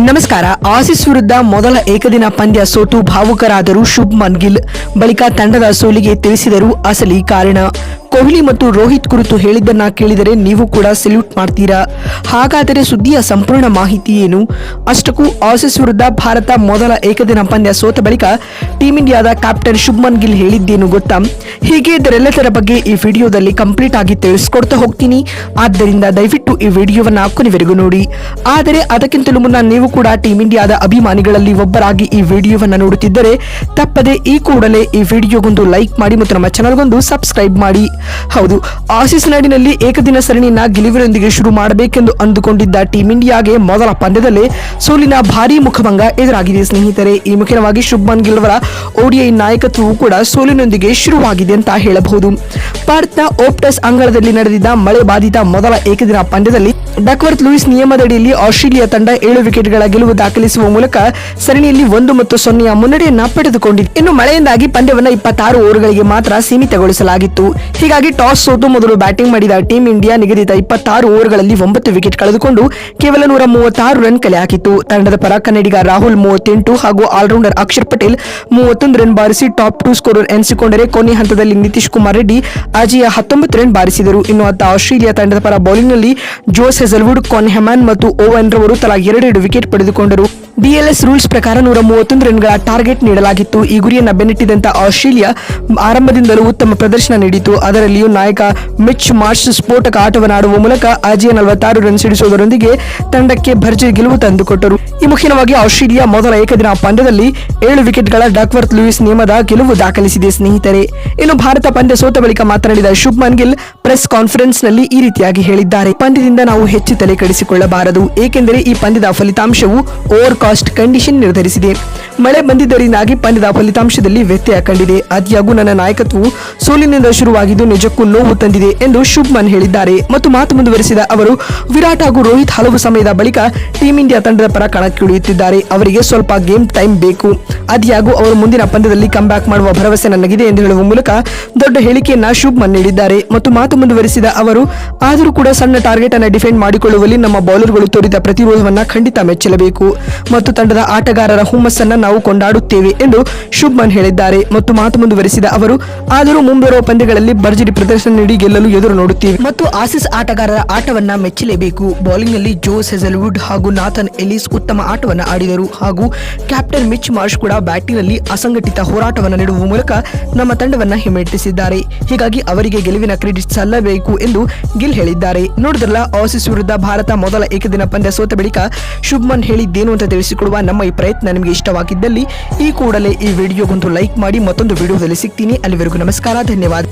ನಮಸ್ಕಾರ. ಆಸೀಸ್ ವಿರುದ್ಧ ಮೊದಲ ಏಕದಿನ ಪಂದ್ಯ ಸೋತು ಭಾವುಕರಾದರು ಶುಭ್ಮನ್ ಗಿಲ್. ಬಳಿಕ ತಂಡದ ಸೋಲಿಗೆ ತಿಳಿಸಿದರು ಅಸಲಿ ಕಾರಣ. ಕೊಹ್ಲಿ ಮತ್ತು ರೋಹಿತ್ ಕುರಿತು ಹೇಳಿದ್ದನ್ನ ಕೇಳಿದರೆ ನೀವು ಕೂಡ ಸೆಲ್ಯೂಟ್ ಮಾಡ್ತೀರಾ. ಹಾಗಾದರೆ ಸುದ್ದಿಯ ಸಂಪೂರ್ಣ ಮಾಹಿತಿ ಏನು? ಅಷ್ಟಕ್ಕೂ ಆಸೀಸ್ ವಿರುದ್ಧ ಭಾರತ ಮೊದಲ ಏಕದಿನ ಪಂದ್ಯ ಸೋತ ಬಳಿಕ ಟೀಂ ಇಂಡಿಯಾದ ಕ್ಯಾಪ್ಟನ್ ಶುಭ್ಮನ್ ಗಿಲ್ ಹೇಳಿದ್ದೇನು ಗೊತ್ತಾ? ಹೀಗೆ ಇದರೆಲ್ಲದರ ಬಗ್ಗೆ ಈ ವಿಡಿಯೋದಲ್ಲಿ ಕಂಪ್ಲೀಟ್ ಆಗಿ ತಿಳಿಸ್ಕೊಡ್ತಾ ಹೋಗ್ತೀನಿ. ಆದ್ದರಿಂದ ದಯವಿಟ್ಟು ಈ ವಿಡಿಯೋವನ್ನ ಕೊನೆವರೆಗೂ ನೋಡಿ. ಆದರೆ ಅದಕ್ಕಿಂತಲೂ ಮುನ್ನ ನೀವು ಕೂಡ ಟೀಂ ಇಂಡಿಯಾದ ಅಭಿಮಾನಿಗಳಲ್ಲಿ ಒಬ್ಬರಾಗಿ ಈ ವಿಡಿಯೋವನ್ನ ನೋಡುತ್ತಿದ್ದರೆ ತಪ್ಪದೆ ಈ ಕೂಡಲೇ ಈ ವಿಡಿಯೋಗೊಂದು ಲೈಕ್ ಮಾಡಿ ಮತ್ತು ನಮ್ಮ ಚಾನಲ್ಗೊಂದು ಸಬ್ಸ್ಕ್ರೈಬ್ ಮಾಡಿ. ಹೌದು, ಆಸೀಸ್ ನಾಡಿನಲ್ಲಿ ಏಕದಿನ ಸರಣಿಯನ್ನ ಗೆಲುವಿನೊಂದಿಗೆ ಶುರು ಮಾಡಬೇಕೆಂದು ಅಂದುಕೊಂಡಿದ್ದ ಟೀಂ ಇಂಡಿಯಾಗೆ ಮೊದಲ ಪಂದ್ಯದಲ್ಲೇ ಸೋಲಿನ ಭಾರೀ ಮುಖಭಂಗ ಎದುರಾಗಿದೆ ಸ್ನೇಹಿತರೆ. ಈ ಮುಖ್ಯವಾಗಿ ಶುಭ್ಮನ್ ಗಿಲ್ ಅವರ ಓಡಿಐ ನಾಯಕತ್ವವು ಕೂಡ ಸೋಲಿನೊಂದಿಗೆ ಶುರುವಾಗಿದೆ ಅಂತ ಹೇಳಬಹುದು. ಭಾರತದ ಓಪ್ಟಸ್ ಅಂಗಳದಲ್ಲಿ ನಡೆದಿದ್ದ ಮಳೆ ಬಾಧಿತ ಮೊದಲ ಏಕದಿನ ಪಂದ್ಯದಲ್ಲಿ ಡಕ್ವರ್ತ್ ಲೂಯಿಸ್ ನಿಯಮದಡಿಯಲ್ಲಿ ಆಸ್ಟ್ರೇಲಿಯಾ ತಂಡ 7 ವಿಕೆಟ್ಗಳ ಗೆಲುವು ದಾಖಲಿಸುವ ಮೂಲಕ ಸರಣಿಯಲ್ಲಿ 1-0 ಮುನ್ನಡೆಯನ್ನ ಪಡೆದುಕೊಂಡಿದೆ. ಇನ್ನು ಮಳೆಯಿಂದಾಗಿ ಪಂದ್ಯವನ್ನು 26 ಓವರ್ಗಳಿಗೆ ಮಾತ್ರ ಸೀಮಿತಗೊಳಿಸಲಾಗಿತ್ತು. ಹೀಗಾಗಿ ಟಾಸ್ ಸೋತು ಮೊದಲು ಬ್ಯಾಟಿಂಗ್ ಮಾಡಿದ ಟೀಂ ಇಂಡಿಯಾ ನಿಗದಿತ 26 ಓವರ್ಗಳಲ್ಲಿ 9 ವಿಕೆಟ್ ಕಳೆದುಕೊಂಡು ಕೇವಲ 136 ರನ್ ಕಲೆ ಹಾಕಿತ್ತು. ತಂಡದ ಪರ ಕನ್ನಡಿಗ ರಾಹುಲ್ 38 ಹಾಗೂ ಆಲ್ರೌಂಡರ್ ಅಕ್ಷರ್ ಪಟೇಲ್ 31 ರನ್ ಬಾರಿಸಿ ಟಾಪ್ 2 ಸ್ಕೋರರ್ ಎನಿಸಿಕೊಂಡರೆ ಕೊನೆ ಹಂತದಲ್ಲಿ ನಿತೀಶ್ ಕುಮಾರ್ ರೆಡ್ಡಿ ಅಜೇಯ 19 ರನ್ ಬಾರಿಸಿದರು. ಇನ್ನು ಅತ್ತ ಆಸ್ಟ್ರೇಲಿಯಾ ತಂಡದ ಪರ ಬೌಲಿಂಗ್ನಲ್ಲಿ ಜೋಸ್ ಹೆಜಲ್ವುಡ್, ಕಾನ್ ಹೆಮನ್ ಮತ್ತು ಓವನ್ ರವರು ತಲಾ 2 ವಿಕೆಟ್ ಪಡೆದುಕೊಂಡರು. ಡಿಎಲ್ಎಸ್ ರೂಲ್ಸ್ ಪ್ರಕಾರ 131 ರನ್ಗಳ ಟಾರ್ಗೆಟ್ ನೀಡಲಾಗಿತ್ತು. ಈ ಗುರಿಯನ್ನು ಬೆನ್ನಟ್ಟಿದಂತ ಆಸ್ಟ್ರೇಲಿಯಾ ಆರಂಭದಿಂದಲೂ ಉತ್ತಮ ಪ್ರದರ್ಶನ ನೀಡಿತು. ಅದರಲ್ಲಿಯೂ ನಾಯಕ ಮಿಚ್ ಮಾರ್ಷ್ ಸ್ಫೋಟಕ ಆಟವನ್ನಾಡುವ ಮೂಲಕ ಅಜೇಯ 46 ರನ್ ಸಿಡಿಸುವುದರೊಂದಿಗೆ ತಂಡಕ್ಕೆ ಭರ್ಜರಿ ಗೆಲುವು ತಂದುಕೊಟ್ಟರು. ಈ ಮುಖ್ಯವಾಗಿ ಆಸ್ಟ್ರೇಲಿಯಾ ಮೊದಲ ಏಕದಿನ ಪಂದ್ಯದಲ್ಲಿ 7 ವಿಕೆಟ್ಗಳ ಡಕ್ವರ್ತ್ ಲೂಯಿಸ್ ನಿಯಮದ ಗೆಲುವು ದಾಖಲಿಸಿದೆ ಸ್ನೇಹಿತರೆ. ಇನ್ನು ಭಾರತ ಪಂದ್ಯ ಸೋತ ಬಳಿಕ ಮಾತನಾಡಿದ ಶುಭ್ಮನ್ ಗಿಲ್ ಪ್ರೆಸ್ ಕಾನ್ಫರೆನ್ಸ್ ನಲ್ಲಿ ಈ ರೀತಿಯಾಗಿ ಹೇಳಿದ್ದಾರೆ: ಪಂದ್ಯದಿಂದ ನಾವು ಹೆಚ್ಚು ತಲೆ ಕೆಡಿಸಿಕೊಳ್ಳಬಾರದು, ಏಕೆಂದರೆ ಈ ಪಂದ್ಯದ ಫಲಿತಾಂಶವು ಓವರ್ ಕಾಸ್ಟ್ ಕಂಡೀಷನ್ ನಿರ್ಧರಿಸಿದೆ. ಮಳೆ ಬಂದಿದ್ದರಿಂದಾಗಿ ಪಂದ್ಯದ ಫಲಿತಾಂಶದಲ್ಲಿ ವ್ಯತ್ಯಯ ಕಂಡಿದೆ. ಆದಾಗ್ಯೂ ನನ್ನ ನಾಯಕತ್ವವು ಸೋಲಿನಿಂದ ಶುರುವಾಗಿದ್ದು ನಿಜಕ್ಕೂ ನೋವು ತಂದಿದೆ ಎಂದು ಶುಭ್ಮನ್ ಹೇಳಿದ್ದಾರೆ. ಮತ್ತು ಮಾತು ಮುಂದುವರೆಸಿದ ಅವರು, ವಿರಾಟ್ ಹಾಗೂ ರೋಹಿತ್ ಹಲವು ಸಮಯದ ಬಳಿಕ ಟೀಂ ಇಂಡಿಯಾ ತಂಡದ ಪರ ಕಣಕ್ಕಿಳಿಯುತ್ತಿದ್ದಾರೆ. ಅವರಿಗೆ ಸ್ವಲ್ಪ ಗೇಮ್ ಟೈಮ್ ಬೇಕು. ಆದಾಗ್ಯೂ ಅವರು ಮುಂದಿನ ಪಂದ್ಯದಲ್ಲಿ ಕಮ್ಬ್ಯಾಕ್ ಮಾಡುವ ಭರವಸೆ ನನಗಿದೆ ಎಂದು ಹೇಳುವ ಮೂಲಕ ದೊಡ್ಡ ಹೇಳಿಕೆಯನ್ನ ಶುಭ್ಮನ್ ನೀಡಿದ್ದಾರೆ. ಮತ್ತು ಮಾತು ಮುಂದುವರೆಸಿದ ಅವರು, ಆದರೂ ಕೂಡ ಸಣ್ಣ ಟಾರ್ಗೆಟ್ ಅನ್ನು ಡಿಫೆಂಡ್ ಮಾಡಿಕೊಳ್ಳುವಲ್ಲಿ ನಮ್ಮ ಬೌಲರ್ಗಳು ತೋರಿದ ಪ್ರತಿರೋಧವನ್ನ ಖಂಡಿತ ಮೆಚ್ಚಲೇಬೇಕು ಮತ್ತು ತಂಡದ ಆಟಗಾರರ ಹುಮ್ಮಸ್ಸನ್ನ ನಾವು ಕೊಂಡಾಡುತ್ತೇವೆ ಎಂದು ಶುಭ್ಮನ್ ಹೇಳಿದ್ದಾರೆ. ಮತ್ತು ಮಾತು ಮುಂದುವರೆಸಿದ ಅವರು, ಆದರೂ ಮುಂಬರುವ ಪಂದ್ಯಗಳಲ್ಲಿ ಭರ್ಜರಿ ಪ್ರದರ್ಶನ ನೀಡಿ ಗೆಲ್ಲಲು ಎದುರು ನೋಡುತ್ತೇವೆ ಮತ್ತು ಆಸೀಸ್ ಆಟಗಾರರ ಆಟವನ್ನ ಮೆಚ್ಚಲೇಬೇಕು. ಬೌಲಿಂಗ್ ನಲ್ಲಿ ಜೋಸ್ ಹೆಜಲ್ವುಡ್ ಹಾಗೂ ನಾಥನ್ ಎಲಿಸ್ ಉತ್ತಮ ಆಟವನ್ನು ಆಡಿದರು ಹಾಗೂ ಕ್ಯಾಪ್ಟನ್ ಮಿಚ್ ಮಾರ್ಷ್ ಕೂಡ ಬ್ಯಾಟಿಂಗ್ ನಲ್ಲಿ ಅಸಂಘಟಿತ ಹೋರಾಟವನ್ನು ನೀಡುವ ಮೂಲಕ ನಮ್ಮ ತಂಡವನ್ನ ಹಿಮ್ಮೆಟ್ಟಿಸಿದ್ದಾರೆ. ಹೀಗಾಗಿ ಅವರಿಗೆ ಗೆಲುವಿನ ಕ್ರೆಡಿಟ್ ಸಲ್ಲಬೇಕು ಎಂದು ಗಿಲ್ ಹೇಳಿದ್ದಾರೆ. ನೋಡಿದ್ರಲ್ಲ, ಆಸೀಸ್ ವಿರುದ್ಧ ಭಾರತ ಮೊದಲ ಏಕದಿನ ಪಂದ್ಯ ಸೋತ ಬಳಿಕ ಶುಭ್ಮನ್ ಹೇಳಿದ್ದೇನು ಅಂತ ತಿಳಿಸಿಕೊಡುವ ನಮ್ಮ ಈ ಪ್ರಯತ್ನ ನಿಮಗೆ ಇಷ್ಟವಾಗಿದ್ದಲ್ಲಿ ಈ ಕೂಡಲೇ ಈ ವಿಡಿಯೋಗೊಂದು ಲೈಕ್ ಮಾಡಿ. ಮತ್ತೊಂದು ವಿಡಿಯೋದಲ್ಲಿ ಸಿಗ್ತೀನಿ. ಅಲ್ಲಿವರೆಗೂ ನಮಸ್ಕಾರ, ಧನ್ಯವಾದ.